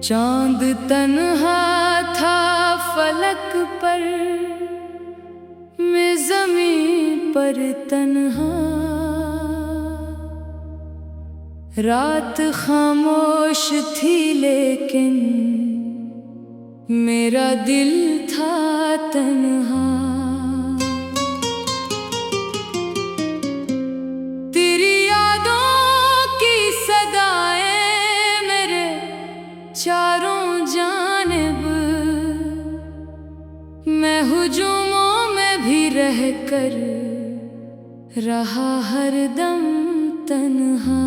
चांद तन्हा था फलक पर, मैं ज़मीं पर तन्हा। रात खामोश थी लेकिन मेरा दिल था तन्हा। तेरी यादों की सदाएं मेरे चारों जानिब, मैं हुजूमों में भी रहकर रहा हरदम तन्हा।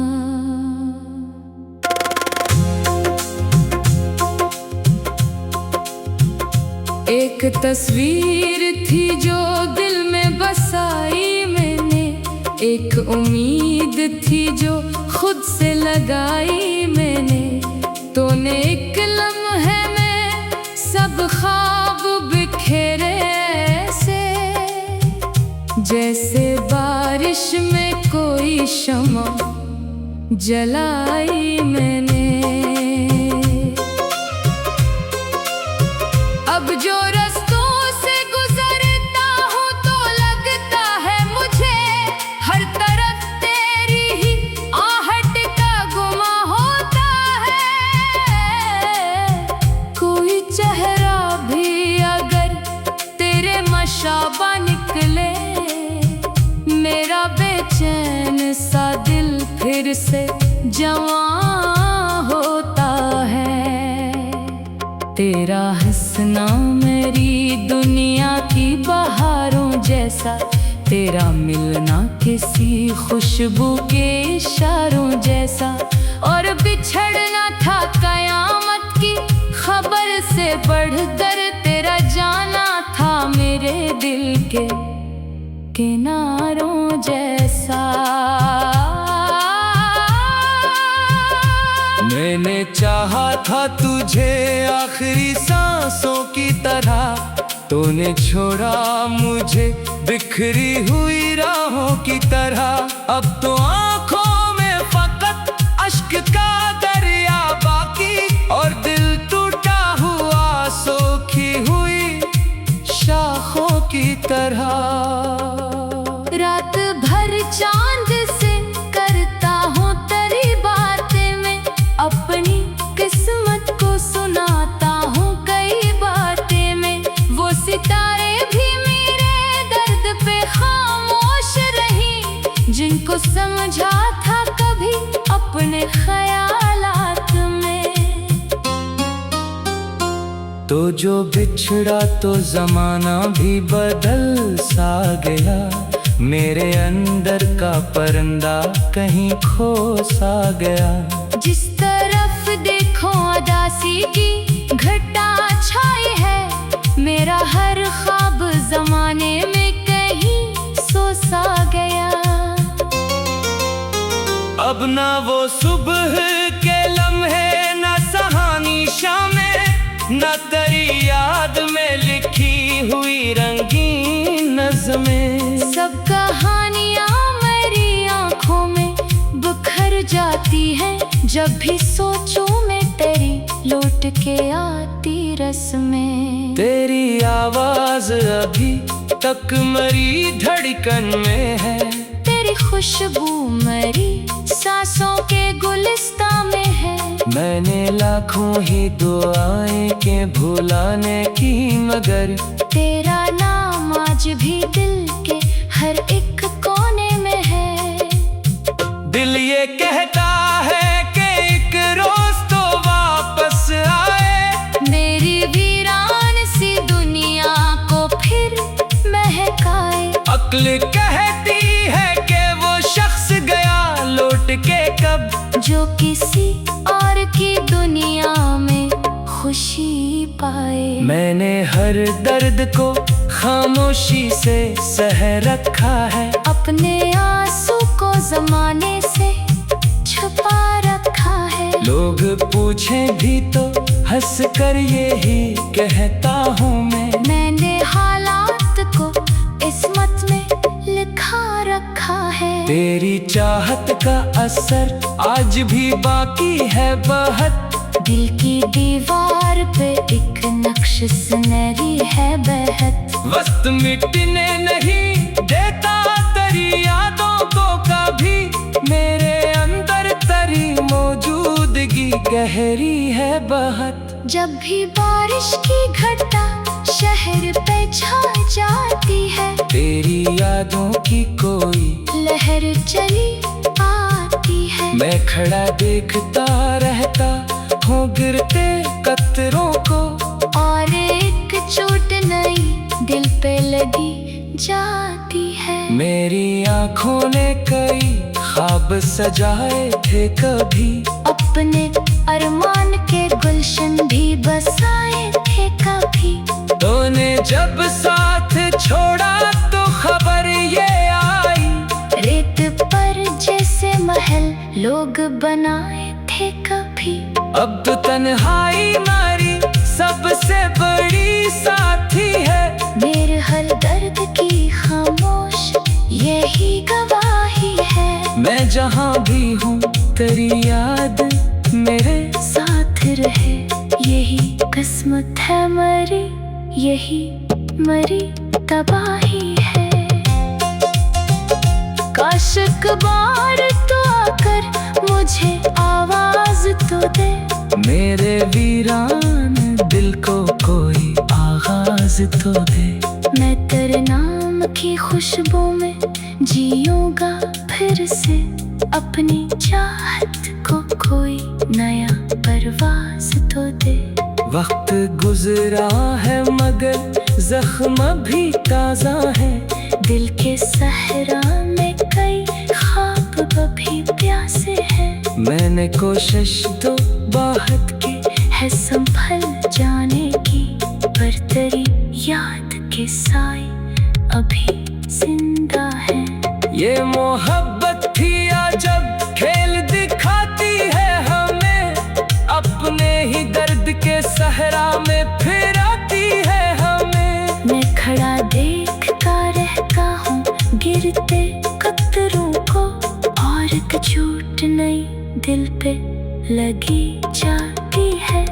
एक तस्वीर थी जो दिल में बसाई मैंने, एक उम्मीद थी जो खुद से लगाई मैंने। तूने एक लम्हे में सब ख्वाब बिखेरे ऐसे, जैसे बारिश में कोई शम्मा जलाई मैंने। अब जो रास्तों से गुजरता हूँ तो लगता है मुझे हर तरफ तेरी ही आहट का गुमा होता है। कोई चेहरा भी अगर तेरे मशाबा निकले, मेरा बेचैन सा दिल फिर से जवां होता है। तेरा हंसना मेरी दुनिया की बहारों जैसा, तेरा मिलना किसी खुशबू के इशारों जैसा, और बिछड़ना था कयामत की खबर से बढ़कर तेरा जाना था मेरे दिल के किनारों जैसा। मैंने चाहा था तुझे आखिरी सांसों की तरह, तूने छोड़ा मुझे बिखरी हुई राहों की तरह। अब तो आंखों में फकत अश्क का दरिया बाकी, और दिल टूटा हुआ सूखी हुई शाखों की तरह। रात भर चांद से करता हूँ तेरी बातें, मैं अपनी किस्मत को सुनाता हूँ कई बातें में। वो सितारे भी मेरे दर्द पे खामोश रही, जिनको समझा था कभी अपने ख्यालात में। तो जो बिछड़ा तो जमाना भी बदल सा गया, मेरे अंदर का परिंदा कहीं खो सा गया। जिस तरफ देखो उदासी की घटा छाई है, मेरा हर ख्वाब जमाने में कहीं सो सा गया। अब ना वो सुबह के लम्हे, ना सहानी शामें, ना तेरी याद में लिखी हुई रंगीन नज़में। सब कहानियाँ मेरी आँखों में बिखर जाती हैं, जब भी सोचूं मैं तेरी लौट के आती रस्में। तेरी आवाज अभी तक मेरी धड़कन में है, तेरी खुशबू मेरी सांसों के गुलिस्तां में है। मैंने लाखों ही दुआएं के भुलाने की, मगर तेरा नाम आज भी दिल के हर एक कोने में है। दिल ये कहता है कि एक रोज तो वापस आए, मेरी वीरान सी दुनिया को फिर महकाए। अक्ल कहती है कि वो शख्स गया लौट के कब, जो किसी और की दुनिया में खुशी पाए। मैंने हर दर्द को खामोशी से सह रखा है, अपने आंसू को जमाने से छुपा रखा है। लोग पूछें भी तो हंस कर ये ही कहता हूँ मैंने हालात को इस्मत में लिखा रखा है। तेरी चाहत का असर आज भी बाकी है बहुत। दिल की दीवार पे एक नक्श सुनहरी है बहत। वक्त मिटने नहीं देता तेरी यादों को कभी। मेरे अंदर तेरी मौजूदगी गहरी है बहुत। जब भी बारिश की घटा शहर पे छा जाती है, तेरी यादों की कोई लहर चली आती है। मैं खड़ा देखता रहता हूँ गिरते कतरों को। और एक चोट नई दिल पे लगी जाती है। मेरी आँखों ने कई ख्वाब सजाए थे कभी। अपने अरमान के गुलशन भी बसाए थे कभी। तूने जब साथ छोड़ा तो खबर ये आई। रेत पर जैसे महल लोग बनाए थे कभी। अब तो तन्हाई मारी सबसे बड़ी साथी है। मेरे हर दर्द की खामोश यही गवाही है। मैं जहाँ भी हूँ तेरी याद मेरे साथ रहे, यही किस्मत है मरी, यही मरी तबाही है। काश एक बार तो आकर मुझे आवाज तो दे। मेरे वीरान दिल को कोई आगाज तो दे। मैं तेरे नाम की खुशबू में जीऊंगा फिर से। अपनी चाहत को कोई नया परवाज तो दे। वक्त गुजरा है मगर जख्म भी ताजा है। दिल के सहरा में कई ख्वाब अभी प्यासे हैं। मैंने कोशिश तो बहुत की है संभल जाने की, पर तेरी याद के साए अभी जिंदा है। ये मोहब्बत थी या जब खेल दिखाती है हमें। अपने ही दर्द के सहरा में फिराती है हमें। मैं खड़ा देखता रहता हूँ गिरते कतरों को। और एक चोट नई दिल पे लगी जाती है।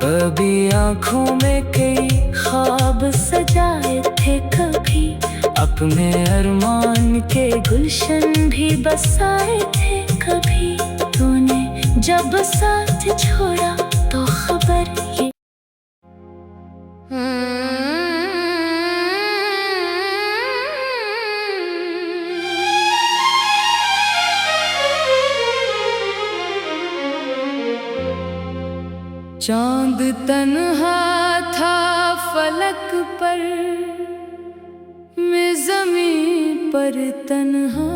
अभी आँखों में कई ख्वाब सजाए थे कभी। अपने अरमान के गुलशन भी बसाए थे कभी। तूने जब साथ छोड़ा तो खबर ये। चांद तन्हा था फलक पर, मैं ज़मीं पर तन्हा।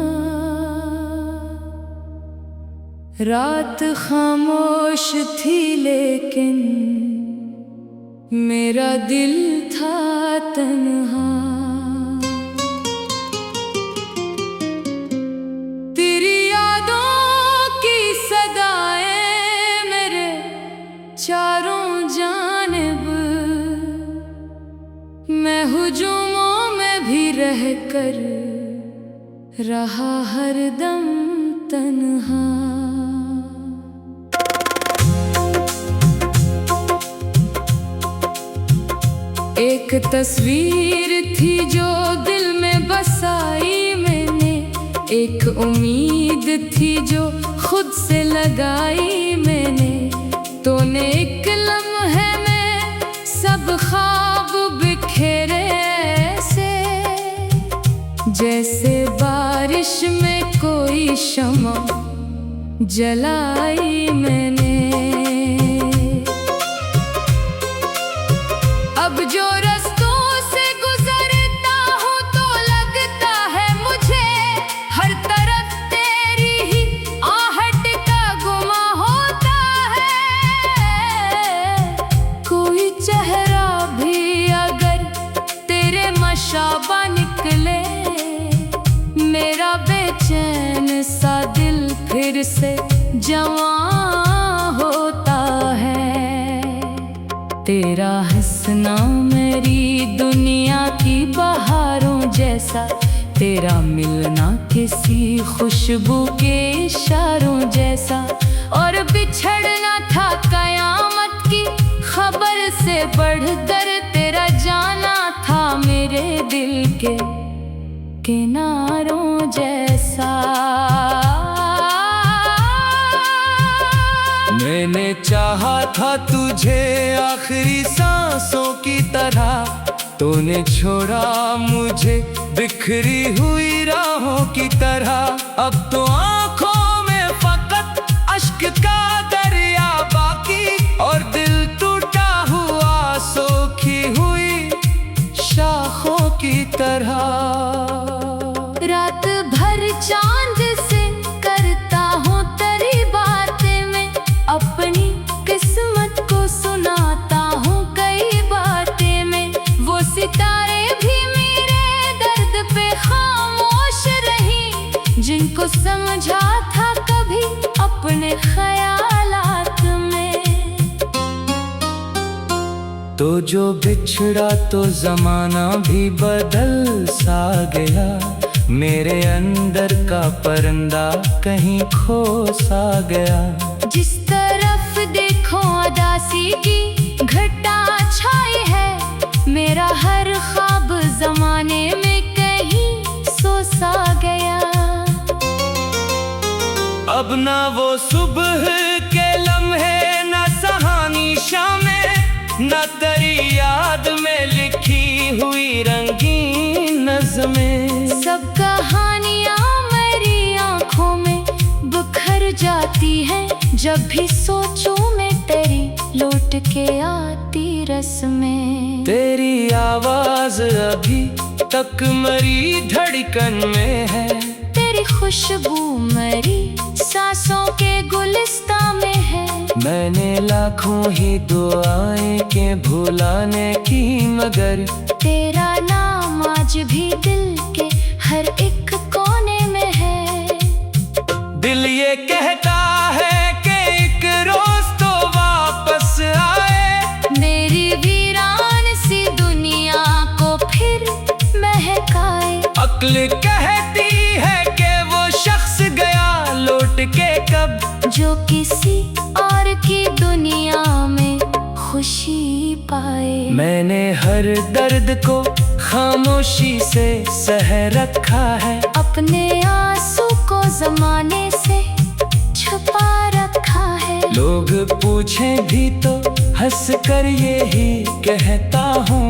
रात खामोश थी लेकिन मेरा दिल था तन्हा। तेरी यादों की सदाएं मेरे चारों जानिब। मैं हुजूमों में भी रहकर रहा हरदम तन्हा। एक तस्वीर थी जो दिल में बसाई मैंने। एक उम्मीद थी जो खुद से लगाई मैंने। तूने एक लम्हे में सब ख्वाब बिखेरे ऐसे, जैसे बारिश में कोई शम्मा जलाई मैंने। अब जो रास्तों से गुजरता हूँ तो लगता है मुझे हर तरफ तेरी ही आहट का गुमा होता है। कोई चेहरा भी अगर तेरे मशाबा निकले, मेरा बेचैन सा दिल फिर से जवां हो तेरा हंसना मेरी दुनिया की बहारों जैसा, तेरा मिलना किसी खुशबू के इशारों जैसा, और बिछड़ना था कयामत की खबर से बढ़कर, तेरा जाना था मेरे दिल के किनारों जैसा। मैंने चाहा था तुझे आखिरी सांसों की तरह, तूने छोड़ा मुझे बिखरी हुई राहों की तरह। अब तो आंखों में फकत अश्क का दरिया बाकी, और दिल टूटा हुआ सोखी हुई शाखों की तरह। रात भर चांद से करता हूँ तेरी बातें में, अपनी किस्मत को सुनाता हूँ कई बातें में। वो सितारे भी मेरे दर्द पे खामोश रही, जिनको समझा था कभी अपने ख्यालात में। तो जो बिछड़ा तो जमाना भी बदल सा गया, मेरे अंदर का परिंदा कहीं खो सा गया। जिस तरफ देखो उदासी की घटा छाई है, मेरा हर ख्वाब जमाने में कहीं सो सा गया। अब ना वो सुबह के लम्हे, ना सहानी शामें, ना तेरी याद में लिखी हुई रंगीन नज़्में। सब कहानियाँ मेरी आँखों में बिखर जाती हैं, जब भी सोचूं मैं तेरी लौट के आती रस्में। तेरी आवाज अभी तक मरी धड़कन में है, तेरी खुशबू मेरी सांसों के गुलिस्तां में है। मैंने लाखों ही दुआएं के भुलाने की, मगर तेरा नाम आज भी दिल के हर एक कोने में है। दिल ये कहता है कि एक रोज तो वापस आए, मेरी वीरान सी दुनिया को फिर महकाए। अक्ल कहती है कि वो शख्स गया लौट के कब, जो किसी और की दुनिया में खुशी पाए। मैंने हर दर्द को खामोशी से सह रखा है, अपने आंसू को जमाने से छुपा रखा है। लोग पूछें भी तो हंस कर यही कहता हूँ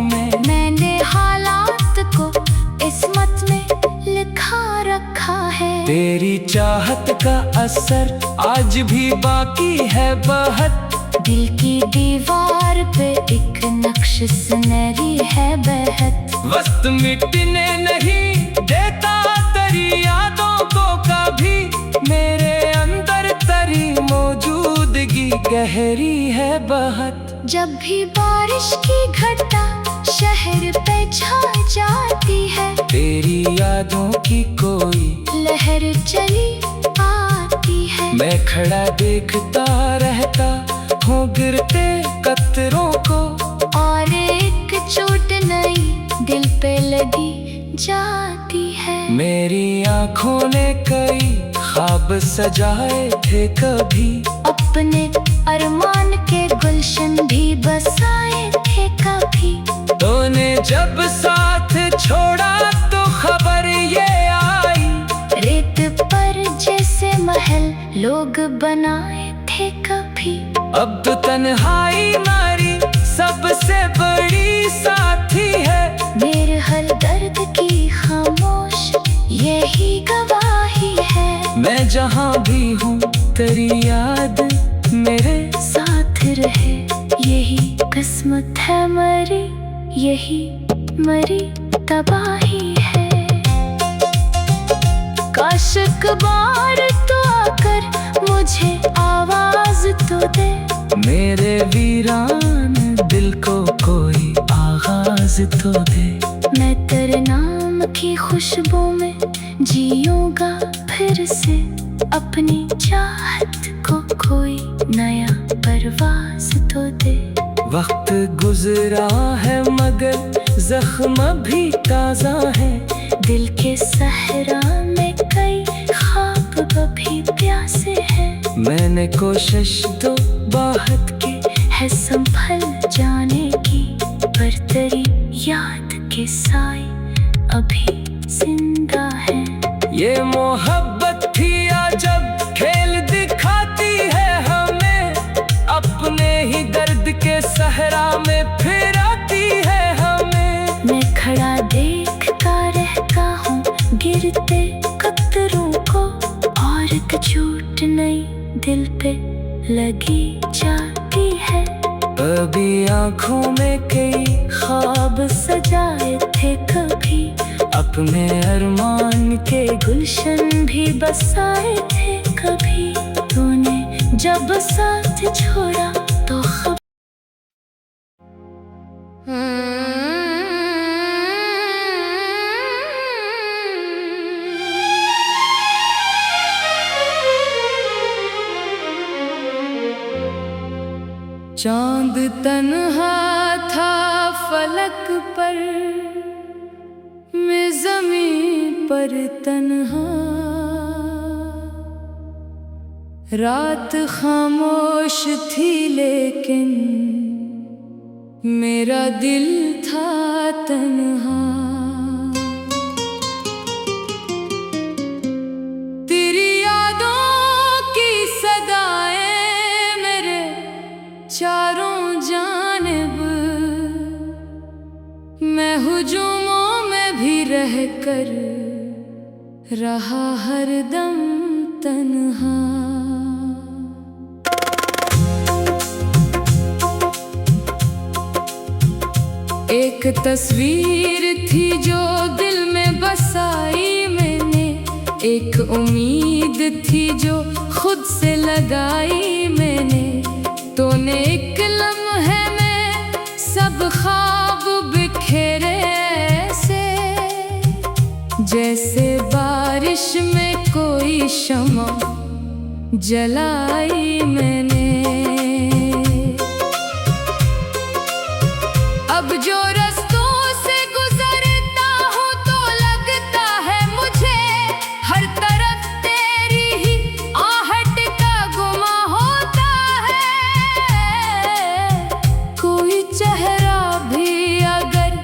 मैंने हालात को किस्मत में लिखा रखा है। तेरी चाहत का असर आज भी बाकी है बहुत, दिल की दीवार पे एक नक्श सुनहरी है बेहद। वक्त मिटने नहीं देता तेरी यादों को कभी, मेरे अंदर तेरी मौजूदगी गहरी है बहुत। जब भी बारिश की घटा शहर पे छा जाती है, तेरी यादों की कोई लहर चली आती है। मैं खड़ा देखता रहता हूँ गिरते कतरों को, और एक चोट नई दिल पे लगी जाती है। मेरी आँखों ने कई ख्वाब सजाए थे कभी, अपने अरमान के गुलशन भी बसाए थे कभी। तूने जब साथ छोड़ा तो खबर ये आई, रेत पर जैसे महल लोग बनाए थे कभी। अब तो तन्हाई मारी सबसे बड़ी साथी है, मेरे हर दर्द की खामोश यही गवाही है। मैं जहाँ भी हूँ तेरी याद मेरे साथ रहे, यही किस्मत है मरी, यही मरी तबाही है। काश एक बार तो आकर मुझे आवाज तो दे, मेरे वीरान दिल को कोई आगाज तो दे। मैं तेरे नाम की खुशबू में जीऊंगा फिर से, अपनी चाहत को कोई नया परवाज तो दे। वक्त गुजरा है मगर जख्म भी ताजा है। दिल के सहरा में कई ख्वाब अभी प्यासे हैं। मैंने कोशिश तो बहुत की है संभल जाने की, पर तेरी याद के साए अभी जिंदा है। ये मोहब्बत थी या जब खेल दिखाती है हमें, अपने ही दर्द के सहरा में फिराती है हमें। मैं खड़ा देखता रहता हूँ गिरते कतरों को, और एक चोट नई दिल पे लगी जाती है। अभी आँखों में कई ख्वाब सजाए थे कभी, अपने अरमान के गुलशन भी बसाए थे कभी। तूने जब साथ छोड़ा तो चांद तन्हा था फलक पर, मैं ज़मीं पर तन्हा। रात खामोश थी लेकिन मेरा दिल था तन्हा। तेरी यादों की सदाएं मेरे चारों जानिब, मैं हुजूमों में भी रहकर रहा हरदम तन्हा। एक तस्वीर थी जो दिल में बसाई मैंने, एक उम्मीद थी जो खुद से लगाई मैंने। तूने एक लम्हे में सब ख्वाब बिखेरे ऐसे, जैसे बारिश में कोई शम्मा जलाई मैंने। अब जो रास्तों से गुजरता हूँ तो लगता है मुझे, हर तरफ तेरी ही आहट का गुमा होता है। कोई चेहरा भी अगर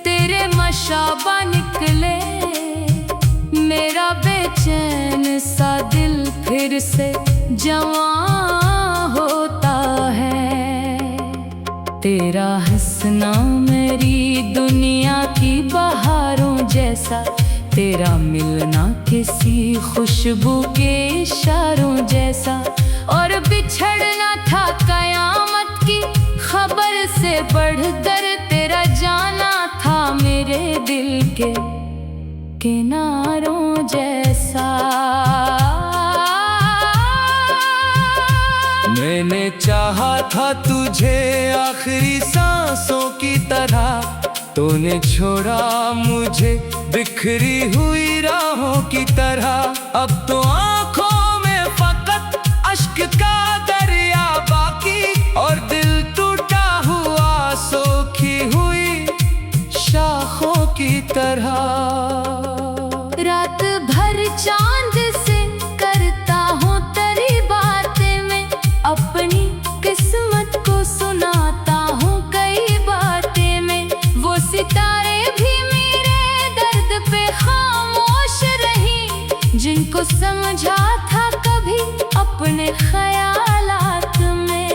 तेरे मशाबा निकले, मेरा बेचैन सा दिल फिर से जवां होता है। तेरा हंसना मेरी दुनिया की बहारों जैसा, तेरा मिलना किसी खुशबू के इशारों जैसा, और बिछड़ना था कयामत की खबर से बढ़कर। तेरा जाना था मेरे दिल के किनारों जैसा। मैंने चाहा था तुझे आखिरी सांसों की तरह, तूने छोड़ा मुझे बिखरी हुई राहों की तरह। अब तो आंखों में फकत अश्क का दरिया बाकी, और दिल टूटा हुआ सोखी हुई शाखों की तरह। रात भर चांद से करता हूँ तेरी बातें, मैं अपनी किस्मत को सुनाता हूँ कई बातें में। वो सितारे भी मेरे दर्द पे खामोश रही, जिनको समझा था कभी अपने ख्यालात में।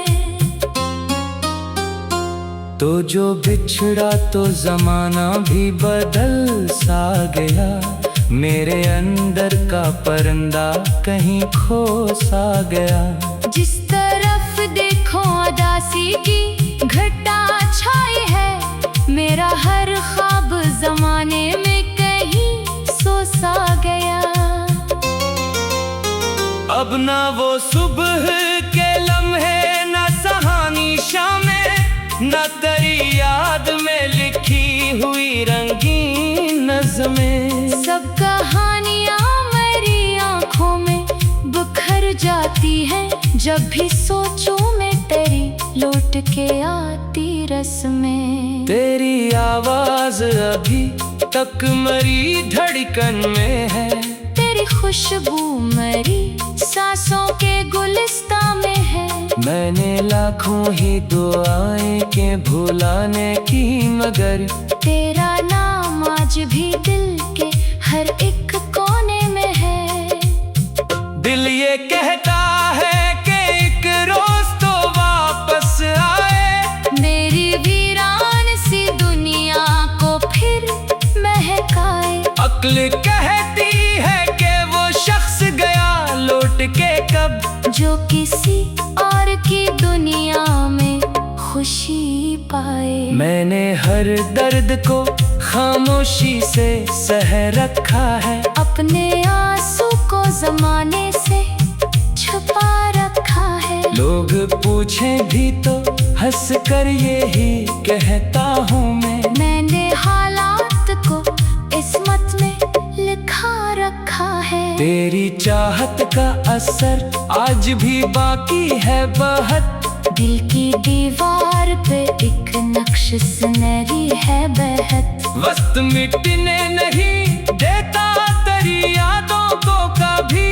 तो जो बिछड़ा तो जमाना भी बदल सा गया, मेरे अंदर का परिंदा कहीं खो सा गया। जिस तरफ देखो उदासी की घटा छाई है, मेरा हर ख्वाब जमाने में कहीं सो सा गया। अब ना वो सुबह के लम्हे, ना सहानी शामें, ना तेरी याद में लिखी हुई रंगीन नज़्में। सब कहानियाँ मेरी आँखों में बुखर जाती है। जब भी सोचूं मैं तेरी, लौट के आती रस में। तेरी आवाज अभी तक मरी धड़कन में है। तेरी खुशबू मरी सांसों के गुलिस्तां में है। मैंने लाखों ही दुआएं के भुलाने की, मगर तेरा नाम आज भी दिल के हर एक कोने में है। दिल ये कहता है कि एक रोज तो वापस आए, मेरी वीरान सी दुनिया को फिर महकाए। अक्ल कहती है कि वो शख्स गया लौट के कब, जो किसी और की दुनिया में खुशी पाए। मैंने हर दर्द को खामोशी से सह रखा है। अपने आंसू को जमाने से छुपा रखा है। लोग पूछें भी तो हंस कर यही कहता हूँ मैंने हालात को किस्मत में लिखा रखा है। तेरी चाहत का असर आज भी बाकी है बहुत। दिल की दीवार पे एक नक्श सुनहरी है बहत। वक्त मिटने नहीं देता तेरी यादों को कभी,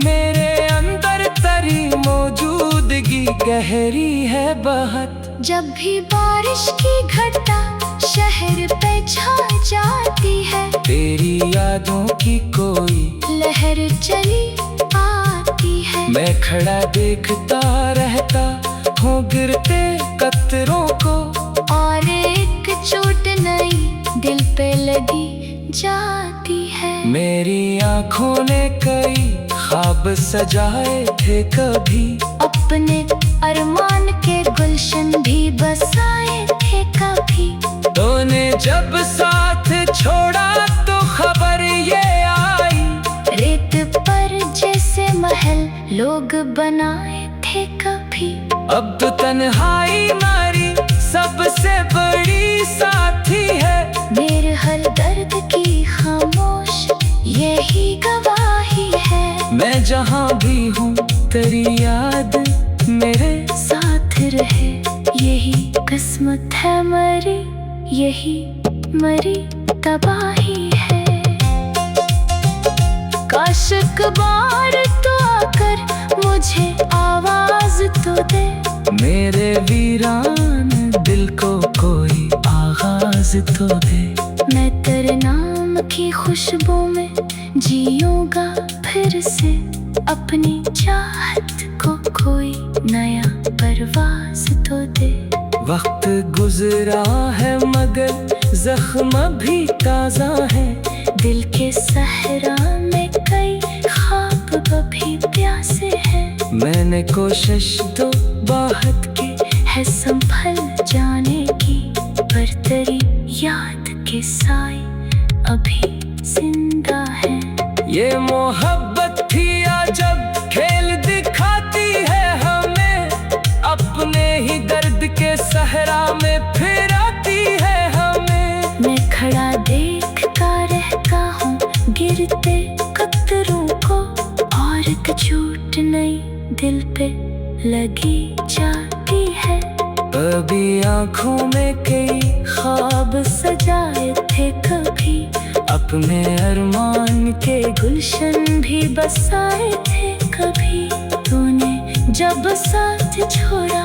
मेरे अंदर तेरी मौजूदगी गहरी है बहुत। जब भी बारिश की घटा शहर पे छा जाती है, तेरी यादों की कोई लहर चली आती है। मैं खड़ा देखता रहता हूँ गिरते कतरों को, और एक चोट नई दिल पे लगी जाती है। मेरी आँखों ने कई ख्वाब सजाए थे कभी, अपने अरमान के गुलशन भी बसाए थे कभी। तूने जब साथ छोड़ा तो खबर ये आई, रेत पर जैसे महल लोग बनाए थे कभी। अब तो तन्हाई मारी सबसे बड़ी साथी है। मेरे हर दर्द की खामोश यही गवाही है। मैं जहाँ भी हूँ तेरी याद मेरे साथ रहे, यही किस्मत है मरी, यही मरी तबाही है। काश एक बार तो आकर मुझे आवाज तो दे, मेरे वीरान दिल को कोई आगाज तो दे। मैं तेरे नाम की खुशबू में जीऊंगा फिर से। अपनी चाहत को कोई नया परवाज तो दे। वक्त गुजरा है मगर जख्म भी ताजा है। दिल के सहरा में कई ख्वाब अभी प्यासे हैं। मैंने कोशिश तो बहुत की है संभल जाने की, पर तेरी याद के साए अभी जिंदा है। ये मोहब्बत थी जब खेल दिखाती है हमें, अपने ही दर्द के सहरा में फिराती है हमें। मैं खड़ा देखता रहता हूँ गिरते कतरों को, और एक चोट नई दिल पे लगी जाती है। कभी आँखों में कई ख्वाब सजाए थे कभी, अपने अरमान के गुलशन भी बसाए थे कभी। तूने जब साथ छोड़ा